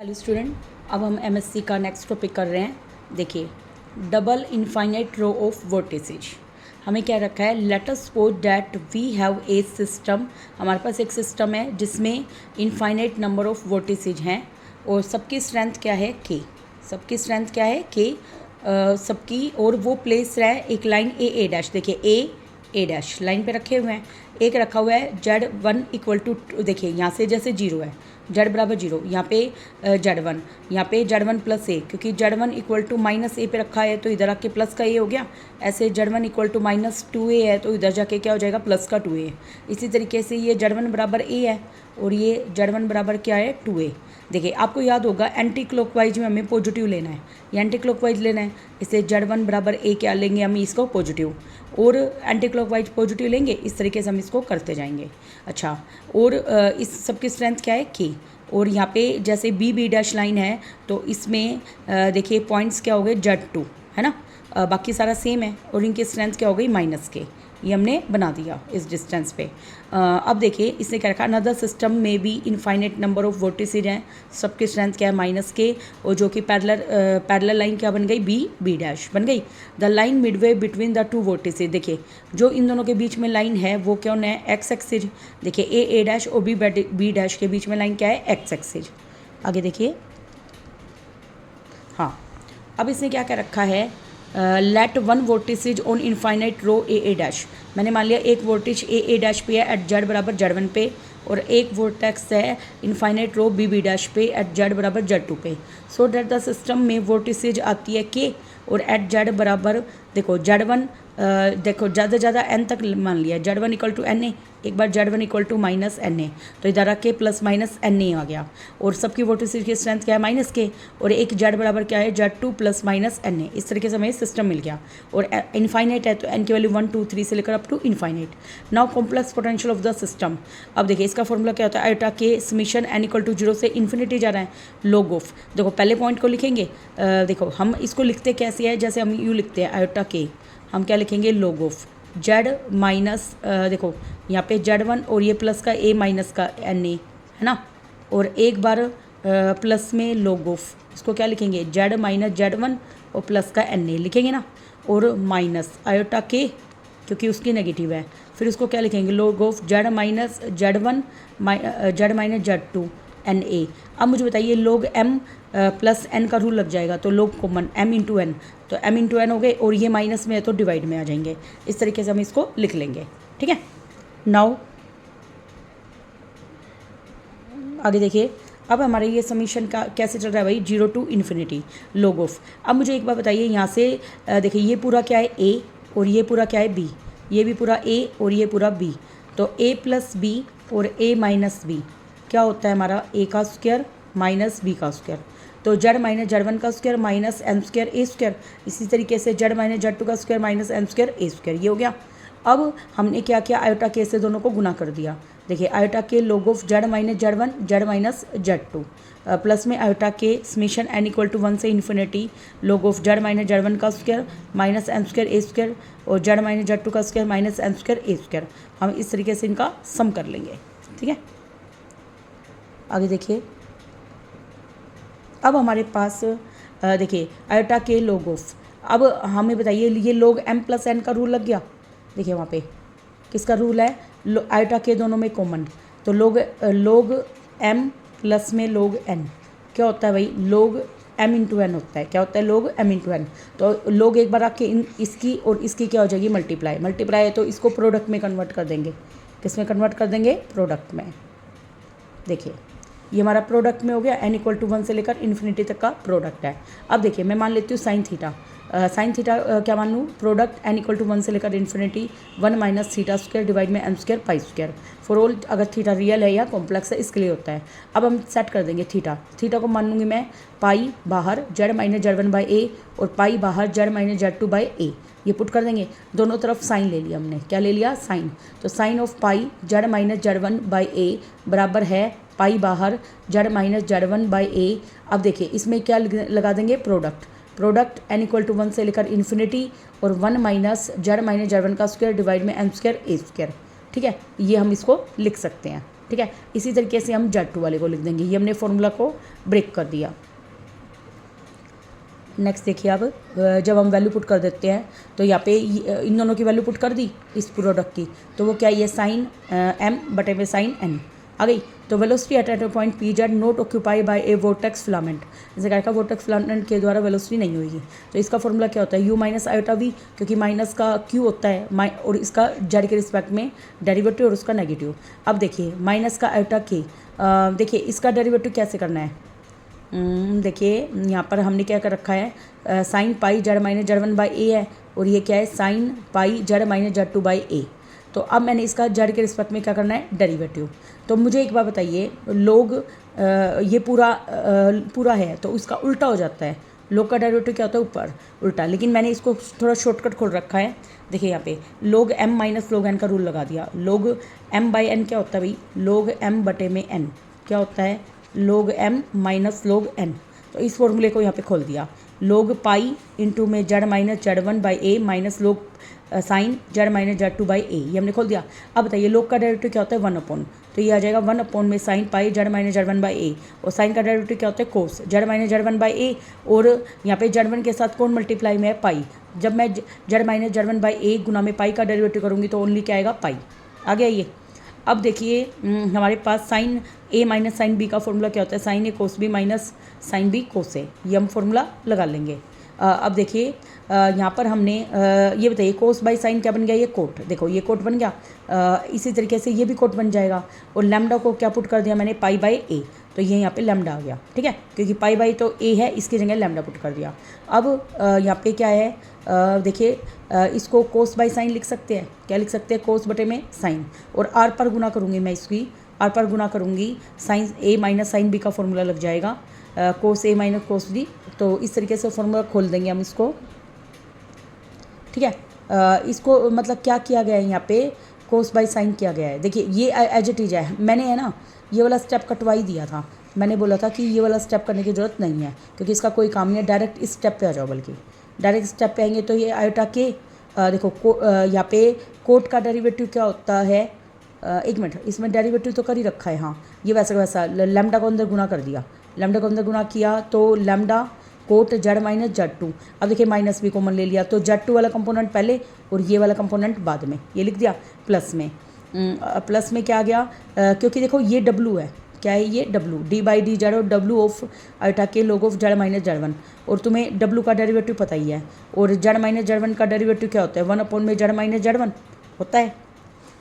Hello student, अब हम MSc का नेक्स्ट टॉपिक कर रहे हैं। देखिए, double infinite row of vertices. हमें क्या रखा है, let us suppose that we have a system. हमारे पास एक सिस्टम है जिसमें इनफाइनाइट नंबर ऑफ वर्टिसेज हैं और सबकी स्ट्रेंथ क्या है, के। सबकी स्ट्रेंथ क्या है, के। सबकी, और वो प्लेस रहा है एक लाइन ए डैश। देखिए ए डैश लाइन पे रखे हुए हैं। एक रखा हुआ है Z1 इक्वल टू, देखिए यहाँ से जैसे जीरो है, Z बराबर जीरो, यहाँ पे Z1, यहाँ पे Z1 प्लस ए, क्योंकि Z1 इक्वल टू माइनस ए पे रखा है तो इधर आके प्लस का ए हो गया। ऐसे Z1 equal to minus 2a है तो इधर जाके क्या हो जाएगा, प्लस का 2a। इसी तरीके से ये Z1 बराबर ए है और ये Z1 बराबर क्या है, 2a। देखिए आपको याद होगा एंटी क्लॉकवाइज में हमें पॉजिटिव लेना है, ये एंटी क्लॉकवाइज लेना है। इसे Z1 बराबर ए क्या लेंगे हम, इसको पॉजिटिव, और एंटी क्लॉकवाइज पॉजिटिव लेंगे। इस तरीके से हम इसको करते जाएंगे। अच्छा, और इस सबकी स्ट्रेंथ क्या है, के। और यहाँ पे जैसे बी डैश लाइन है तो इसमें देखिए पॉइंट्स क्या हो गए, Z2 है ना। बाकी सारा सेम है और इनकी स्ट्रेंथ क्या हो गई, माइनस के। ये हमने बना दिया इस डिस्टेंस पे। अब देखिए इसने क्या रखा, अनदर सिस्टम में भी इनफाइनाइट नंबर ऑफ वर्टिसेज हैं, सबकी स्ट्रेंथ क्या है, माइनस के, और जो कि पैरेलल लाइन क्या बन गई, बी डैश बन गई। The line Midway between the two vertices. देखिए जो इन दोनों के बीच में लाइन है वो कौन है, एक्स एक्सिज। देखिए ए डैश और बी डैश के बीच में लाइन क्या है, एक्स एक्सिज। आगे देखिए, हाँ अब इसने क्या क्या रखा है, let one vortices on infinite row A dash. मैंने मान लिया एक वोल्टेज ए डैश पे है एट Z बराबर Z1 पे, और एक वोर्टेक्स है इनफाइनाइट रो बी डैश पे एट Z बराबर Z2 पे। सो डैट द सिस्टम में वोटिसेज आती है के, और एट Z बराबर देखो Z1, देखो ज़्यादा से ज़्यादा n तक मान लिया, Z1 इक्वल टू NA। एक बार Z1 equal to minus NA, तो इधर आके प्लस माइनस NA आ गया। और सबकी वोटिसेज की स्ट्रेंथ क्या है, माइनस के, और एक Z बराबर क्या है, Z2 प्लस माइनस NA। इस तरीके से हमें सिस्टम मिल गया। और इनफाइनाइट है तो n की वैल्यू 1 2 3 से लेकर up to infinite. Now complex potential of the system. अब देखिए इसका फॉर्मूला क्या होता है, आयोटा के समीशन n इक्वल टू 0 से इन्फिनिटी जा रहा है, लॉग ऑफ। देखो पहले पॉइंट को लिखेंगे, देखो हम इसको लिखते कैसे है, जैसे हम यूँ लिखते हैं आयोटा के, हम क्या लिखेंगे, लॉग ऑफ Z माइनस, देखो यहाँ पे Z1 और ये प्लस का a माइनस का NA है ना, और एक बार प्लस में लॉग ऑफ, इसको क्या लिखेंगे, Z माइनस Z1 और प्लस का NA लिखेंगे ना, और माइनस आयोटा के क्योंकि उसकी नेगेटिव है, फिर उसको क्या लिखेंगे, log of Z minus Z1 Z minus Z2 NA। अब मुझे बताइए लॉग m प्लस n का रूल लग जाएगा तो log common m into n, तो m इंटू एन हो गए, और ये माइनस में है तो डिवाइड में आ जाएंगे। इस तरीके से हम इसको लिख लेंगे, ठीक है। नाउ आगे देखिए, अब हमारे ये समीशन का कैसे चल रहा है भाई, 0 टू इन्फिनिटी लॉग ऑफ। अब मुझे एक बार बताइए, यहाँ से देखिए ये पूरा क्या है, a, और ये पूरा क्या है, b, ये भी पूरा a और ये पूरा b, तो a प्लस b और a माइनस b क्या होता है हमारा, a का स्क्वायर माइनस b का स्क्वायर। तो Z माइनस Z1 का square minus m square a square. इसी तरीके से Z माइनस Z2 का square minus m square a square, ये हो गया। अब हमने क्या किया, आयोटा के से दोनों को गुना कर दिया। देखिए आयोटा के log of Z minus Z1 Z minus Z2 plus में आयोटा के समीशन n इक्वल टू 1 से infinity log of Z minus Z1 का square minus m square a square, और Z माइनस Z2 का square minus m square a square. हम इस तरीके से इनका सम कर लेंगे, ठीक है। आगे देखिए, अब हमारे पास देखिए आयोटा के लॉग ऑफ। अब हमें बताइए ये लॉग m प्लस n का रूल लग गया। देखिए वहाँ पे किसका रूल है, आयोटा के दोनों में कॉमन, तो लॉग m प्लस में लॉग n क्या होता है भाई, लॉग m इंटू एन होता है। क्या होता है, लॉग m इंटू एन। तो लॉग एक बार आके इसकी और इसकी क्या हो जाएगी, मल्टीप्लाई है तो इसको प्रोडक्ट में कन्वर्ट कर देंगे। किस में कन्वर्ट कर देंगे, प्रोडक्ट में। देखिए ये हमारा प्रोडक्ट में हो गया, n इक्वल टू 1 से लेकर इन्फिनिटी तक का प्रोडक्ट है। अब देखिए मैं मान लेती हूँ साइन थीटा। साइन थीटा क्या मान लूँ, प्रोडक्ट n इक्वल टू 1 से लेकर infinity 1 minus theta square divide में m square pi square for all, अगर थीटा रियल है या कॉम्प्लेक्स है इसके लिए होता है। अब हम सेट कर देंगे थीटा को मान लूँगी मैं पाई बाहर Z minus Z1 by a, और पाई बाहर Z minus Z2 by a, ये पुट कर देंगे। दोनों तरफ साइन ले लिया हमने, क्या ले लिया, साइन। तो sine of pi Z minus Z1 by a बराबर है पाई बाहर Z माइनस Z1 बाई ए। अब देखिए इसमें क्या लगा देंगे, प्रोडक्ट n इक्वल टू 1 से लेकर इन्फिनिटी और 1 माइनस Z माइनस Z1 का स्क्वायर डिवाइड में m स्क्वायर a स्क्वायर, ठीक है। ये हम इसको लिख सकते हैं। ठीक है। इसी तरीके से हम Z2 वाले को लिख देंगे। ये हमने फॉर्मूला को ब्रेक कर दिया। नेक्स्ट देखिए, अब जब हम वैल्यू पुट कर देते हैं तो यहाँ पे इन दोनों की वैल्यू पुट कर दी इस प्रोडक्ट की, तो वो क्या, ये साइन m बटे में साइन n आ गई। तो velocity at a point p z not occupy by a vortex filament, जैसे कहा वोर्टेक्स फिलामेंट के द्वारा वेलोसिटी नहीं होगी। तो इसका फॉर्मूला क्या होता है, u माइनस आयोटा वी, क्योंकि माइनस का q होता है और इसका जेड के रिस्पेक्ट में डेरिवेटिव और उसका नेगेटिव। अब देखिए माइनस का आयोटा k, देखिए इसका डेरिवेटिव कैसे करना है। देखिए यहाँ पर हमने क्या कर रखा है, sine pi z minus z one by a है, और ये क्या है sine pi z minus z two by a. तो अब मैंने इसका जेड के रिस्पेक्ट में क्या करना है, डेरिवेटिव। तो मुझे एक बात बताइए, लोग ये पूरा है तो उसका उल्टा हो जाता है। लोग का डेरिवेटिव क्या होता है, ऊपर उल्टा, लेकिन मैंने इसको थोड़ा शॉर्टकट खोल रखा है। देखिए यहाँ पे लोग m माइनस लोग n का रूल लगा दिया। लोग m बाई n क्या होता है भाई, लोग m बटे में n क्या होता है, लोग m माइनस लोग n। तो इस फॉर्मूले को यहाँ पे खोल दिया। लोग पाई इंटू में z minus z one by a minus log sine z minus z two by a, ये हमने खोल दिया। अब बताइए लोग का डेरिवेटिव क्या होता है, 1/, तो ये आ जाएगा 1/, में sine pi z minus z one by a, और साइन का डेरिवेटिव क्या होता है, cos z minus z one by a, और यहाँ पे जेड वन के साथ कौन मल्टीप्लाई में है, पाई। जब मैं z minus z one by a गुना में पाई का डेरिवेटिव करूँगी तो ओनली क्या आएगा, पाई। आ गया ये। अब देखिए हमारे पास sine A minus sine B का फॉर्मूला क्या होता है, sine A cos B minus sine B cos A, ये हम फॉर्मूला लगा लेंगे। अब देखिए यहाँ पर हमने ये बताइए कोस बाई साइन क्या बन गया, ये कोट। देखो ये कोट बन गया। इसी तरीके से ये भी कोट बन जाएगा, और लैम्डा को क्या पुट कर दिया मैंने, पाई बाई ए, तो ये यहाँ पे लैम्डा आ गया। ठीक है, क्योंकि पाई बाई तो ए है, इसकी जगह लैम्डा पुट कर दिया। अब यहाँ पे क्या है, देखिए इसको कोस बाई साइन लिख सकते हैं। क्या लिख सकते हैं, कोस बटे में साइन, और आर पर गुना करूँगी मैं, इसकी आर पर गुना करूँगी, sign A minus sine B का फॉर्मूला लग जाएगा, कोस ए माइनस कोस बी। तो इस तरीके से फॉर्मूला खोल देंगे हम इसको। ठीक है, इसको मतलब क्या किया गया है, यहाँ पे कोस बाई साइन किया गया है। देखिए ये एज इट इज है, मैंने है ना ये वाला स्टेप कटवा ही दिया था। मैंने बोला था कि ये वाला स्टेप करने की ज़रूरत नहीं है, क्योंकि इसका कोई काम नहीं है, डायरेक्ट इस स्टेप पे आ जाओ। बल्कि डायरेक्ट स्टेप पे आएंगे तो ये आयोटा के देखो यहाँ पे कोट का डेरिवेटिव क्या होता है, एक मिनट, इसमें डेरिवेटिव तो कर ही रखा है। हाँ, ये वैसा वैसा लैम्डा को अंदर गुना कर दिया, लैम्डा को अंदर गुना किया तो lambda quote z minus z two. अब देखिए माइनस भी कॉमन ले लिया, तो जेड टू वाला कंपोनेंट पहले और ये वाला कंपोनेंट बाद में, ये लिख दिया प्लस में। प्लस में क्या आ गया, क्योंकि देखो ये डब्लू है, क्या है ये W, D by D Z और डब्लू ऑफ आयोटा के log of Z minus z one, और तुम्हें डब्लू का डेरिवेटिव पता ही है, और जेड माइनस जेड वन का डेरिवेटिव क्या होता है, 1/, में जेड माइनस जेड वन होता है,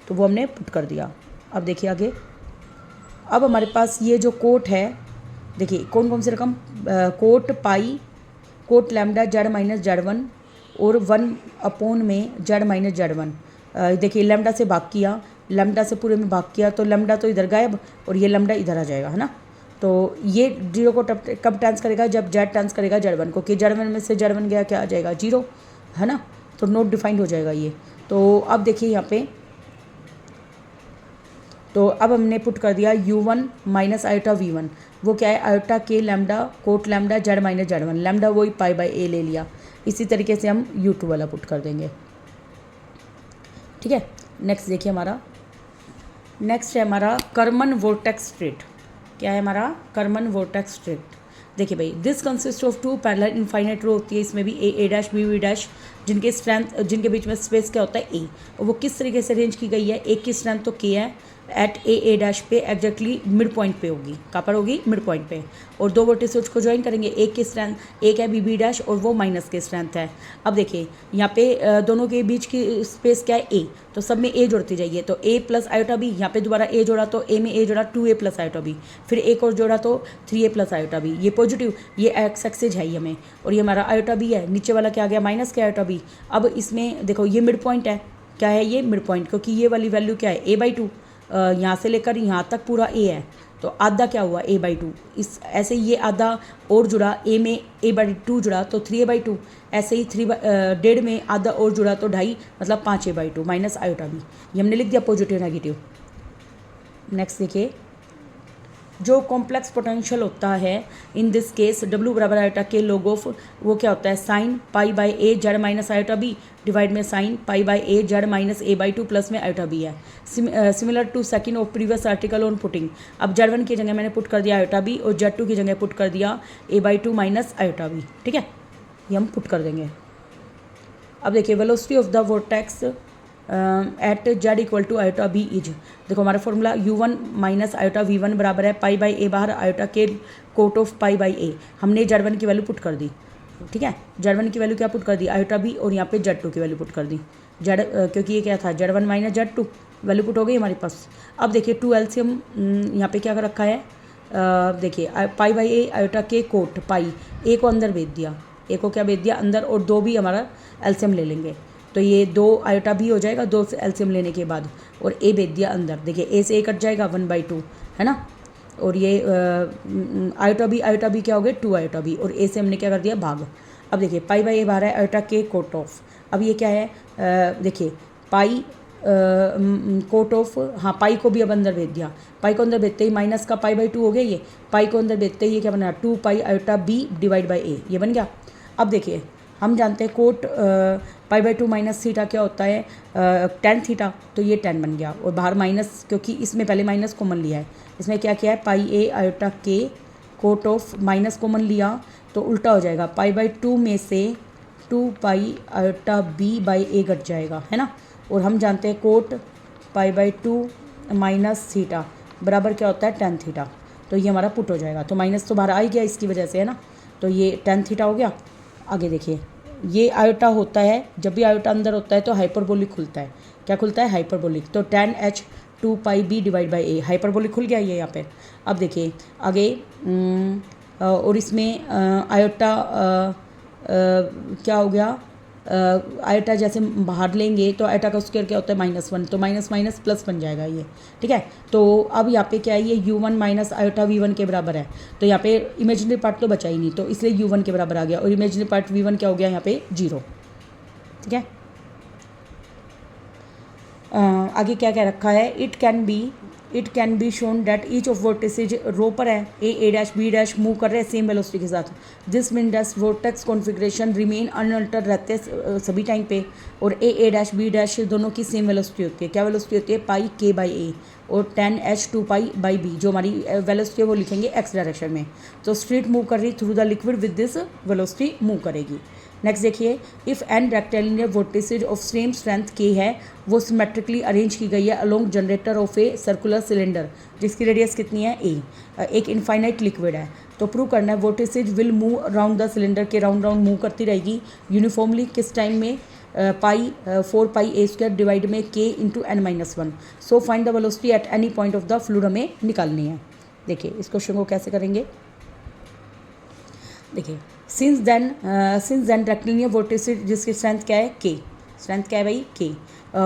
तो वो हमने पुट कर दिया। अब देखिए आगे, अब हमारे पास ये जो कोट है, देखिए कौन कौन से रकम, quote pi, quote lambda z minus z one, और 1/, में जेड माइनस जेड वन। देखिए लैम्डा से भाग किया, लैम्डा से पूरे में भाग किया, तो लैम्डा तो इधर गायब और ये लैम्डा इधर आ जाएगा, है ना। तो ये जीरो को कब ट्रांस करेगा, जब जेड ट्रांस करेगा जेड वन को, कि जेड वन में से जेड वन गया क्या आ जाएगा, जीरो, है ना। तो नोट डिफाइंड हो जाएगा ये। तो अब देखिए यहाँ पे, तो अब हमने पुट कर दिया u1 माइनस आयोटा v1, वो क्या है, आयोटा के lambda quote lambda z minus z one, lambda वही पाई बाई ए ले लिया। इसी तरीके से हम u2 वाला पुट कर देंगे। ठीक है, नेक्स्ट देखिए हमारा, नेक्स्ट है हमारा कर्मन वोर्टेक्स स्ट्रेट। क्या है हमारा, कर्मन वोर्टेक्स स्ट्रेट। देखिए भाई, this consist of two parallel infinite row होती है, इसमें भी ए डैश बी डैश, जिनके स्ट्रेंथ, जिनके बीच में स्पेस क्या होता है ए, और वो किस तरीके से अरेंज की गई है, एक की स्ट्रेंथ तो के है, एट ए डैश पे एग्जैक्टली मिड पॉइंट पे होगी, कहाँ पर होगी, मिड पॉइंट पे, और दो वर्टिसेज को ज्वाइन करेंगे, एक की स्ट्रेंथ, एक है बी डैश और वो माइनस के स्ट्रेंथ है। अब देखिए यहाँ पे दोनों के बीच की स्पेस क्या है, ए, तो सब में ए जोड़ती जाइए, तो ए प्लस आयोटा बी, यहाँ पे दोबारा ए जोड़ा तो ए में ए जोड़ा 2a प्लस आयोटा बी, फिर एक और जोड़ा तो 3a प्लस आयोटा बी, ये पॉजिटिव, ये एक्स एक्सेज है हमें, और ये हमारा आयोटा बी है, नीचे वाला क्या आ गया, माइनस के आयोटा बी। अब इसमें देखो ये मिड पॉइंट है, क्या है ये मिड पॉइंट, क्योंकि ये वाली वैल्यू क्या है, a/2, यहाँ से लेकर यहाँ तक पूरा a है, तो आधा क्या हुआ, a/2। इस ऐसे ही ये आधा और जुड़ा, a में a/2 जुड़ा तो 3a/2, ऐसे ही 1/2 में आधा और जुड़ा तो 2.5, मतलब 5a/2 माइनस आयोटा बी, ये हमने लिख दिया पॉजिटिव नेगेटिव। नेक्स्ट देखिए, जो कॉम्प्लेक्स पोटेंशियल होता है इन दिस केस W बराबर आयोटा के लोग ऑफ वो क्या होता है sine pi by a z minus iota b divide में sine pi by a z minus a by 2 plus में आयोटा बी है। Similar to second of previous article on putting. अब Z1 की जगह मैंने पुट कर दिया आयोटा बी और Z2 की जगह पुट कर दिया a by 2 minus iota b. ठीक है, ये हम पुट कर देंगे। अब देखिए velocity of the vortex at z equal to iota b is, देखो हमारा formula U1 minus iota V1 बराबर है पाई बाई ए बाहर आयोटा के कोट ऑफ पाई बाई ए। हमने Z1 की वैल्यू पुट कर दी। ठीक है, Z1 की वैल्यू क्या पुट कर दी आयोटा बी और यहाँ पे Z2 की वैल्यू पुट कर दी। क्योंकि ये क्या था Z1 minus Z2 value put हो गई हमारे पास। अब देखिए 2 LCM यहाँ पे क्या कर रखा है, देखिए पाई बाई ए आयोटा के कोट पाई ए को अंदर भेज दिया, ए को क्या भेज दिया अंदर, और 2 भी हमारा एलसीएम ले लेंगे तो ये 2 आयोटा भी हो जाएगा 2 से एलसीएम लेने के बाद, और ए भेज दिया अंदर। देखिए ए से ए कट जाएगा 1/2 है ना, और ये आयोटा भी क्या हो गए 2 आयोटा भी, और ए से हमने क्या कर दिया भाग। अब देखिए पाई बाई ए बाहर है आयोटा के कोट ऑफ। अब ये क्या है, देखिए पाई कोट ऑफ, हाँ पाई को भी अब अंदर भेज दिया। पाई को अंदर भेजते ही माइनस का पाई बाई 2 हो गया, ये पाई को अंदर भेजते ही ये क्या बना 2 pi iota b divide by a, ये बन गया। अब देखिए हम जानते हैं cot pi by 2 minus theta क्या होता है टेन थीटा, तो ये 10 बन गया, और बाहर माइनस क्योंकि इसमें पहले माइनस कॉमन लिया है, इसमें क्या किया है पाई ए आयोटा के कोट ऑफ माइनस कॉमन लिया तो उल्टा हो जाएगा, पाई बाई 2 में से 2 पाई आयोटा बी बाई ए घट जाएगा है ना, और हम जानते हैं cot pi by 2 minus theta बराबर क्या होता है 10 थीटा, तो ये हमारा पुट हो जाएगा। तो माइनस तो बाहर आ ही गया इसकी वजह से है ना, तो ये 10 थीटा हो गया। आगे देखिए ये आयोटा होता है, जब भी आयोटा अंदर होता है तो हाइपरबोलिक खुलता है। क्या खुलता है हाइपरबोलिक, तो tan h 2 pi b divide by a hyperbolic खुल गया ये यहाँ पे। अब देखिए आगे और इसमें आयोटा क्या हो गया, आयोटा जैसे बाहर लेंगे तो आयोटा का स्क्वायर क्या होता है -1, तो माइनस माइनस प्लस बन जाएगा ये। ठीक है, तो अब यहाँ पे क्या है ये U1 माइनस आयोटा V1 के बराबर है, तो यहाँ पे इमेजिनरी पार्ट तो बचा ही नहीं, तो इसलिए U1 के बराबर आ गया, और इमेजिनरी पार्ट V1 क्या हो गया यहाँ पे 0। ठीक है, आगे क्या क्या रखा है, it can be shown that each of vortices row पर है A dash B dash move कर रहे हैं सेम वेलोसिटी के साथ, this mean dash vortex configuration remain unaltered रहते हैं सभी टाइम पे, और ए डैश बी डैश दोनों की सेम वेलोसिटी होती है। क्या वेलोसिटी होती है पाई के बाई ए, और 10 h 2 पाई बाई बी, जो हमारी वेलोसिटी है वो लिखेंगे एक्स डायरेक्शन में। तो स्ट्रीट मूव कर रही through the liquid with this velocity move करेगी। नेक्स्ट देखिए, if n rectilinear vortices of same strength के है वो सिमेट्रिकली अरेंज की गई है along generator of a circular cylinder जिसकी रेडियस कितनी है ए, एक इनफाइनाइट लिक्विड है, तो प्रूव करना है vortices will move around the cylinder के राउंड राउंड मूव करती रहेगी यूनिफॉर्मली किस टाइम में, पाई 4 पाई ए स्क्वायर डिवाइड में के into n-1। So find the velocity at any point of the fluid हमें निकालनी है। देखिए इस क्वेश्चन को कैसे करेंगे, देखिए सिंस देन रेक्टिलिनियर वोर्टिसेज जिसकी स्ट्रेंथ क्या है के, स्ट्रेंथ क्या है भाई के,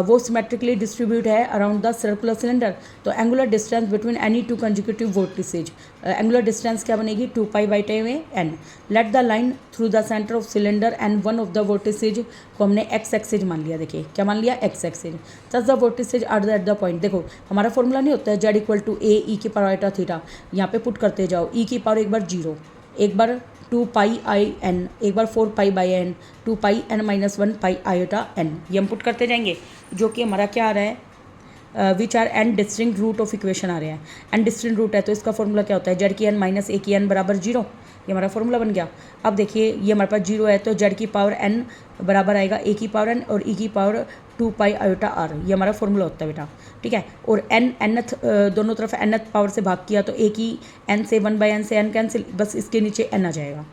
वो सिमेट्रिकली डिस्ट्रीब्यूट है अराउंड द सर्कुलर सिलेंडर, तो angular distance between any two consecutive vortices, angular distance क्या बनेगी 2 पाई बाई टाइम में n। Let the line through the centre of cylinder and one of the vortices को हमने x axes मान लिया, देखिए क्या मान लिया x axes, thus the vortices are at the point. देखो हमारा फॉर्मूला नहीं होता है z equal to a e की पावर आयोटा थीटा, यहाँ पे पुट करते जाओ ई की पावर एक बार 0, एक बार 2 पाई आई एन, एक बार 4 pi by n, 2 pi n-1 pi iota n, ये हम पुट करते जाएंगे, जो कि हमारा क्या आ रहा है which are n distinct root of equation आ रहे हैं। एन डिस्टिंक्ट रूट है तो इसका फॉर्मूला क्या होता है जेड की एन माइनस ए की एन बराबर 0, ये हमारा फॉर्मूला बन गया। अब देखिए ये हमारे पास 0 है तो जेड की पावर एन बराबर आएगा ए की पावर एन और ई की पावर 2 पाई आयोटा आर, ये हमारा फॉर्मूला होता है बेटा। ठीक है, और nth दोनों तरफ nth पावर से भाग किया तो ए की n से 1/n से n कैंसिल, बस इसके नीचे n आ जाएगा,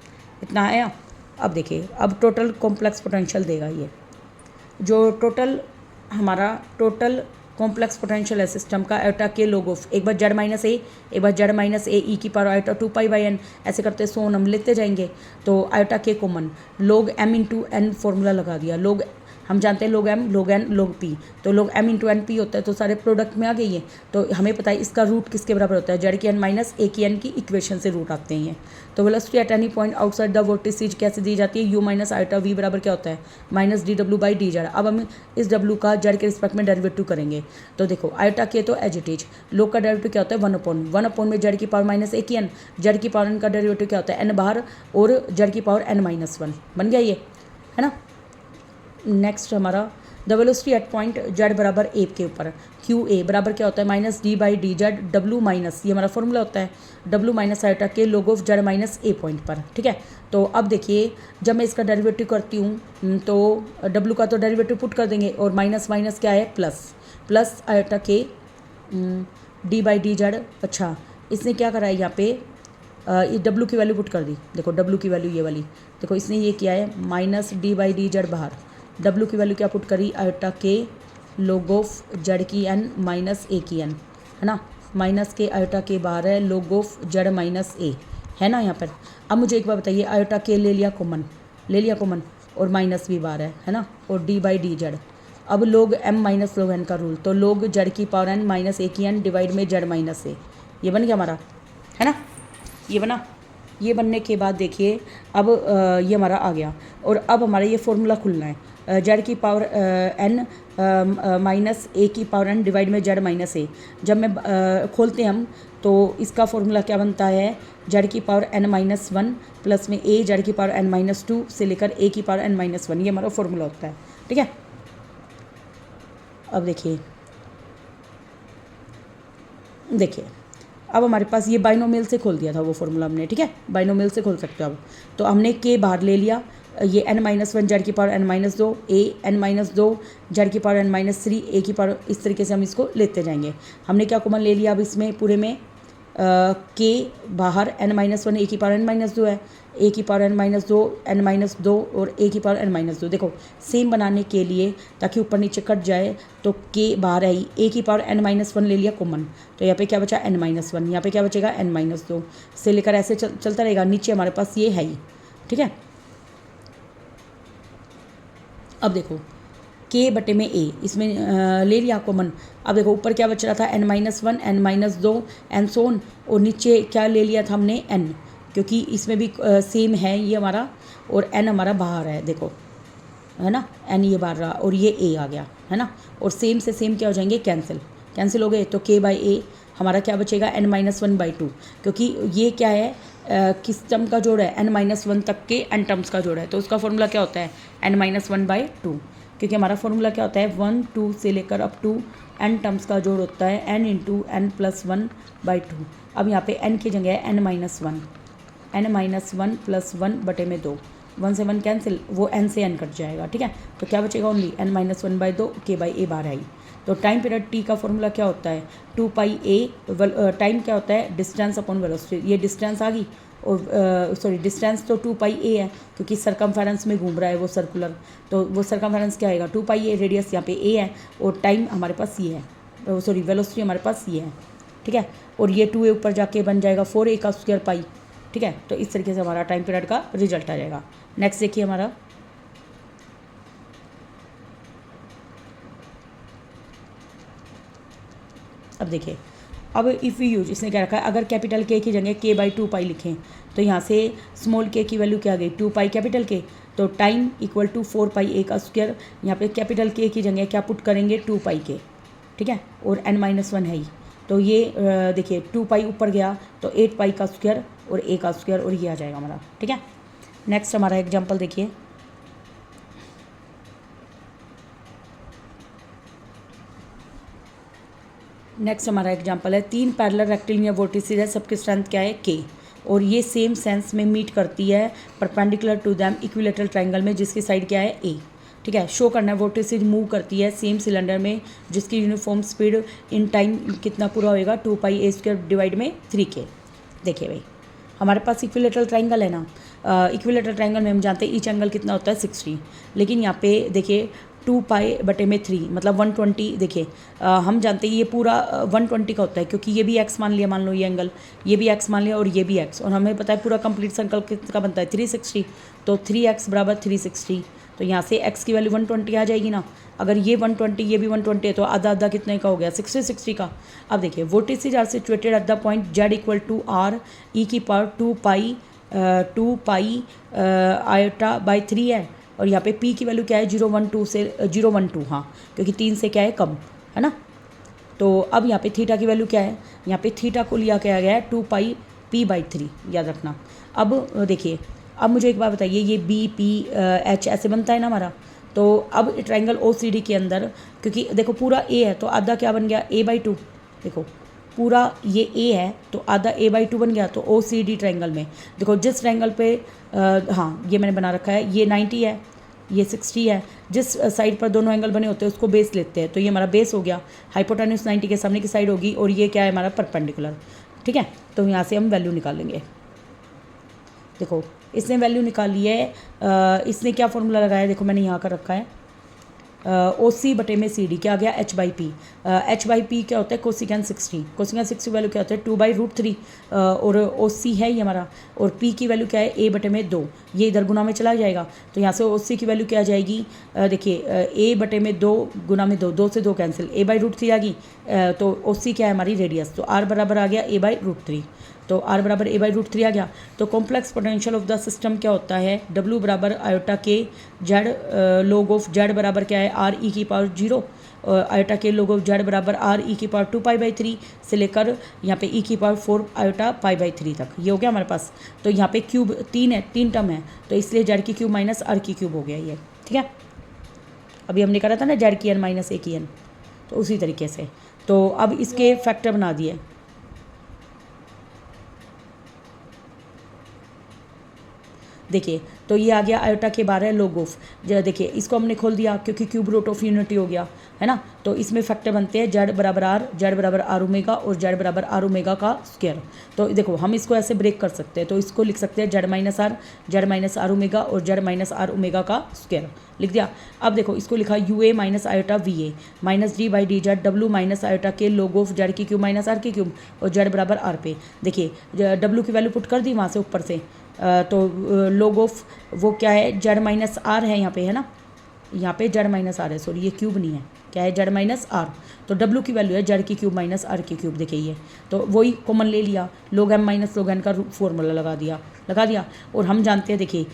इतना आया। अब देखिए अब टोटल कॉम्प्लेक्स पोटेंशियल देगा ये, जो टोटल हमारा टोटल कॉम्प्लेक्स पोटेंशियल है सिस्टम का आयोटा के लोग ऑफ, एक बार जेड माइनस ए, एक बार जेड माइनस ए ई की power iota 2 pi by n, ऐसे करते सोन हम लेते जाएंगे। तो आयोटा के कॉमन लोग m इंटू एन फॉर्मूला लगा दिया, लोग हम जानते हैं log m log n log p, तो log m into n p होता है, तो सारे प्रोडक्ट में आ गई है। तो हमें पता है इसका रूट किसके बराबर होता है, जेड की एन माइनस ए की एन की इक्वेशन से रूट आते हैं। तो velocity at any point outside the vortices कैसे दी जाती है, यू माइनस आयोटा वी बराबर क्या होता है, minus D W by D Z. अब हम इस डब्ल्यू का जेड के रिस्पेक्ट में डेरिवेटिव करेंगे। तो देखो आयोटा के तो एज इट इज, लोग का डेरिवेटिव क्या होता है 1/1 में जेड की पावर माइनस ए की एन, जेड की पावर एन का डेरिवेटिव क्या होता है एन बाहर और जेड की पावर एन माइनस 1, बन गया ये, है ना। नेक्स्ट हमारा the velocity at point Z बराबर ए के ऊपर क्यू ए बराबर क्या होता है minus D by D Z W minus, ये हमारा फॉर्मूला होता है डब्ल्यू माइनस आयोटा के log of Z minus A point पर, ठीक है। तो अब देखिए जब मैं इसका डेरिवेटिव करती हूँ तो डब्ल्यू का तो डेरिवेटिव पुट कर देंगे और माइनस माइनस क्या है प्लस आयोटा के डी बाई डी जेड। अच्छा इसने क्या करा है यहाँ पे डब्ल्यू की वैल्यू पुट कर दी, देखो डब्ल्यू की वैल्यू ये वाली, देखो इसने ये किया है minus D by D Z बाहर, डब्ल्यू की वैल्यू क्या पुट करी आयोटा के लोग ऑफ जेड की एन माइनस ए की एन, है ना, माइनस के आयोटा के बाहर है लोग ऑफ जेड माइनस ए, है ना यहाँ पर। अब मुझे एक बार बताइए आयोटा के ले लिया कॉमन और माइनस भी बाहर है ना, और डी बाई डी जेड। अब लोग एम माइनस लोग एन का रूल, तो लोग जेड की पावर एन माइनस ए की एन डिवाइड में जेड माइनस ए, ये बन गया हमारा, है ना, ये बना। ये बनने के बाद देखिए अब ये हमारा आ गया और अब हमारा ये फॉर्मूला खुलना है जेड की पावर एन माइनस ए की पावर एन डिवाइड में जेड माइनस ए। जब मैं खोलते हैं हम तो इसका फॉर्मूला क्या बनता है जेड की पावर एन माइनस 1 प्लस में ए जेड की पावर एन माइनस 2 से लेकर ए की पावर एन माइनस 1, ये हमारा फॉर्मूला होता है, ठीक है। अब देखिए अब हमारे पास ये बाइनोमियल से खोल दिया था वो फॉर्मूला हमने, ठीक है, बाइनोमियल से खोल सकते हो अब। तो हमने के बाहर ले लिया, ये n माइनस 1 जेड की पावर n माइनस 2 ए n माइनस 2 जेड की पावर n माइनस 3 ए की पावर, इस तरीके से हम इसको लेते जाएंगे। हमने क्या कॉमन ले लिया अब इसमें पूरे में के बाहर n माइनस 1 ए की पावर n माइनस 2 है, ए की power n minus 2 n minus 2 और ए की पावर n माइनस 2। देखो सेम बनाने के लिए ताकि ऊपर नीचे कट जाए तो के बाहर है ही, ए की पावर n माइनस 1 ले लिया कॉमन, तो यहाँ पे क्या बचा n माइनस 1, यहाँ पे क्या बचेगा n माइनस 2 से लेकर ऐसे चलता रहेगा, नीचे हमारे पास ये है ही, ठीक है। अब देखो के बटे में ए इसमें ले लिया कॉमन। अब देखो ऊपर क्या बच रहा था n minus 1 n minus 2 N सोन, और नीचे क्या ले लिया था हमने n, क्योंकि इसमें भी सेम है ये हमारा, और n हमारा बाहर है, देखो है ना, n ये बाहर रहा और ये a आ गया, है ना, और सेम से सेम क्या हो जाएंगे कैंसिल हो गए। तो k बाई ए हमारा क्या बचेगा n माइनस 1 बाई 2, क्योंकि ये क्या है किस टर्म का जोड़ है n माइनस 1 तक के n टर्म्स का जोड़ है, तो उसका फॉर्मूला क्या होता है n माइनस 1 बाई 2, क्योंकि हमारा फॉर्मूला क्या होता है 1 2 से लेकर अप टू n टर्म्स का जोड़ होता है n into n plus 1 by 2। अब यहाँ पे n की जगह है n माइनस 1 प्लस 1 बटे में 2, 1 से 1 कैंसिल, वो n से n कट जाएगा, ठीक है। तो क्या बचेगा ओनली n माइनस 1 बाई 2 के बाई ए बाहर आई। तो टाइम पीरियड t का फॉर्मूला क्या होता है 2 पाई ए, टाइम क्या होता है डिस्टेंस अपॉन वेलोसिटी, ये डिस्टेंस आ गई और सॉरी डिस्टेंस तो 2 पाई ए है क्योंकि सरकमफेरेंस में घूम रहा है वो सर्कुलर, तो वो सरकमफेरेंस क्या आएगा 2 पाई ए, रेडियस यहाँ पे ए है और टाइम हमारे पास ये है, सॉरी वेलोसिटी हमारे पास ये है, ठीक है। और ये 2a ऊपर जाके बन जाएगा 4a का स्क्वायर पाई, ठीक है। तो इस तरीके से हमारा टाइम पीरियड का रिजल्ट आ जाएगा। नेक्स्ट देखिए हमारा अब देखिए अब इफ़ यू यूज, इसने क्या रखा है अगर कैपिटल के की जगह के बाई 2 पाई लिखें तो यहाँ से स्मॉल के की वैल्यू क्या आ गई 2 पाई कैपिटल के, तो टाइम इक्वल टू 4 पाई ए का स्क्वायर, यहाँ पे कैपिटल के की जगह क्या पुट करेंगे 2 पाई के, ठीक है, और n माइनस 1 है ही, तो ये देखिए 2 पाई ऊपर गया तो 8 पाई का स्क्वायर और a का स्क्वायर, और ये आ जाएगा हमारा, ठीक है। नेक्स्ट हमारा एग्जाम्पल देखिए हमारा एग्जाम्पल है 3 पैरेलल रेक्टिलिनियर वोर्टिसेस है, सबकी स्ट्रेंथ क्या है k, और ये सेम सेंस में मीट करती है perpendicular to them equilateral triangle में जिसकी साइड क्या है a, ठीक है। शो करना है वोर्टिसेस मूव करती है सेम सिलेंडर में जिसकी यूनिफॉर्म स्पीड इन टाइम कितना पूरा होएगा 2 पाई ए स्क्वायर डिवाइड में 3k। देखिए भाई हमारे पास इक्विलेटरल ट्रायंगल है ना, इक्विलेटरल ट्रायंगल में हम जानते हैं ईच एंगल कितना होता है 60, लेकिन यहाँ पे देखिए 2 पाई बटे में 3 मतलब 120, देखिए हम जानते हैं ये पूरा 120 का होता है क्योंकि ये भी x मान लिया, मान लो ये एंगल, ये भी x मान लिया और ये भी x, और हमें पता है पूरा कंप्लीट सर्कल कितना बनता है 360, तो 3x बराबर 360, तो यहाँ से x की वैल्यू 120 आ जाएगी ना। अगर ये 120 ये भी 120 है तो आधा आधा कितने का हो गया 60 का। अब देखिए vortices are situated at the point z equal to r e की पावर 2 पाई आयोटा बाई 3 है। और यहाँ पे p की वैल्यू क्या है 012 से 012, हाँ क्योंकि 3 से क्या है कम है ना। तो अब यहाँ पे थीटा की वैल्यू क्या है, यहाँ पे थीटा को लिया क्या गया है 2 पाई p/3, याद रखना। अब देखिए अब मुझे एक बात बताइए, ये BPH ऐसे बनता है ना हमारा। तो अब ट्रायंगल OCD के अंदर क्योंकि देखो पूरा A है तो आधा क्या बन गया a/2। देखो पूरा ये A है तो आधा a/2 बन गया। तो OCD ट्रायंगल में देखो जिस ट्रायंगल पे हाँ ये मैंने बना रखा है, ये 90 है ये 60 है। जिस साइड पर दोनों एंगल बने होते हैं उसको बेस लेते हैं। तो ये हमारा बेस हो गया, हाइपोटेन्यूस 90 के सामने की साइड होगी और ये क्या है हमारा परपेंडिकुलर। ठीक है, तो यहाँ से हम वैल्यू निकालेंगे। देखो इसने वैल्यू निकाली है, इसने क्या फॉर्मूला लगाया है, देखो मैंने यहाँ कर रखा है OC बटे में CD क्या आ गया h/p। h/p क्या होता है कोसिकेंट 60। कोसिकेंट 60 वैल्यू क्या होता है 2/√3 और OC है ये हमारा। और P की वैल्यू क्या है a बटे में 2, ये इधर गुना में चला जाएगा। तो यहाँ से OC की वैल्यू क्या आ जाएगी, देखिए a बटे में 2 गुना में 2, 2 से 2 कैंसिल, a/√3 आ गई। तो OC क्या है हमारी रेडियस, तो r बराबर आ गया a/√3। तो r बराबर a/√3 आ गया। तो complex potential of the system क्या होता है W बराबर आयोटा के जेड log ऑफ जेड बराबर क्या है r e की पावर 0 आयोटा के log ऑफ जेड बराबर r e की पावर 2π/3 से लेकर यहाँ पे e की पावर 4 आयोटा π/3 तक। ये हो गया हमारे पास। तो यहाँ पे क्यूब 3 है, 3 टर्म है तो इसलिए जेड की क्यूब माइनस r की क्यूब हो गया ये। ठीक है, अभी हमने करा था ना जेड की n माइनस a की n, तो उसी तरीके से। तो अब इसके फैक्टर बना दिए। देखिए तो ये आ गया आयोटा के 12 log ऑफ, देखिए इसको हमने खोल दिया क्योंकि क्यूब रूट ऑफ यूनिटी हो गया है ना। तो इसमें फैक्टर बनते हैं जेड बराबर r ओमेगा और जेड बराबर r ओमेगा का स्क्वायर। तो देखो हम इसको ऐसे ब्रेक कर सकते हैं, तो इसको लिख सकते हैं जेड माइनस r ओमेगा और जेड माइनस r ओमेगा का स्क्वायर लिख दिया। अब देखो इसको लिखा UA minus iota VA minus d/dz W minus iota के log ऑफ जेड की क्यूब माइनस r की क्यूब और जेड बराबर r पे। देखिए W की वैल्यू पुट कर दी वहाँ से ऊपर से, तो log ऑफ वो क्या है जेड माइनस r है यहाँ पे है ना, यहाँ पे जेड माइनस r है, सॉरी ये क्यूब नहीं है, क्या है जेड माइनस r। तो W की वैल्यू है जेड की क्यूब माइनस r की क्यूब। देखिए ये तो वही कॉमन ले लिया, log m minus log n का फॉर्मूला लगा दिया। और हम जानते हैं देखिए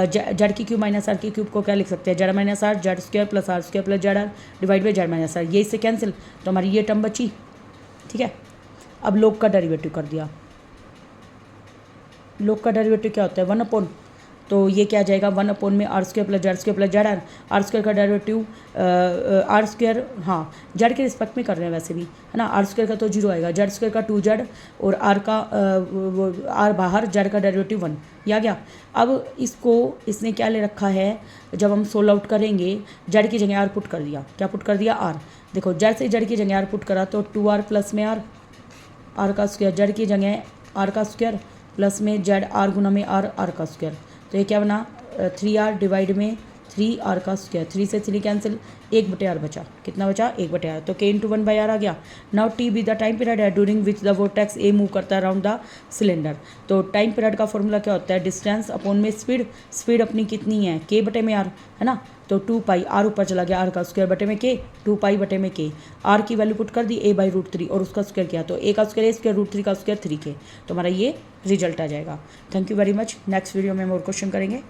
जेड की क्यूब माइनस r की क्यूब को क्या लिख सकते हैं Z minus r Z square plus r square plus Z r divide by Z minus r, ये इससे कैंसिल, तो हमारी ये टर्म बची। ठीक है, अब log का डेरिवेटिव कर दिया। log का डेरिवेटिव क्या होता है 1/, तो ये क्या आ जाएगा 1/में r square plus Z r square का डेरिवेटिव r स्क्वायर, हाँ जेड के रिस्पेक्ट में कर रहे हैं वैसे भी है ना। r स्क्वायर का तो 0 आएगा, जेड स्क्वायर का 2z और r का r बाहर, जेड का डेरिवेटिव 1, ये आ गया। अब इसको इसने क्या ले रखा है, जब हम सोल्व आउट करेंगे जेड की जगह r पुट कर दिया, क्या पुट कर दिया r। देखो जेड से जेड की जगह r पुट करा तो 2r प्लस में r का स्क्वायर, जेड की जगह r का स्क्वायर प्लस में जेड r गुना में r का स्क्वायर। तो ये क्या बना 3r डिवाइड में 3r का स्क्वायर, 3 से 3 कैंसिल, 1/r बचा, कितना बचा 1/r। तो k इंटू 1/r आ गया। Now t be the time period है during which the vortex a move करता है अराउंड द सिलेंडर। तो टाइम पीरियड का फॉर्मूला क्या होता है डिस्टेंस अपॉन में स्पीड अपनी कितनी है k बटे में r है ना। तो 2 पाई r ऊपर चला गया, r का स्क्वायर बटे में k, 2 पाई बटे में k, r की वैल्यू पुट कर दी a/√3 और उसका स्क्वायर किया तो a का स्क्वायर √3 का स्क्वायर 3k। तो हमारा ये रिजल्ट आ जाएगा। Thank you very much. Next video में हम और क्वेश्चन करेंगे।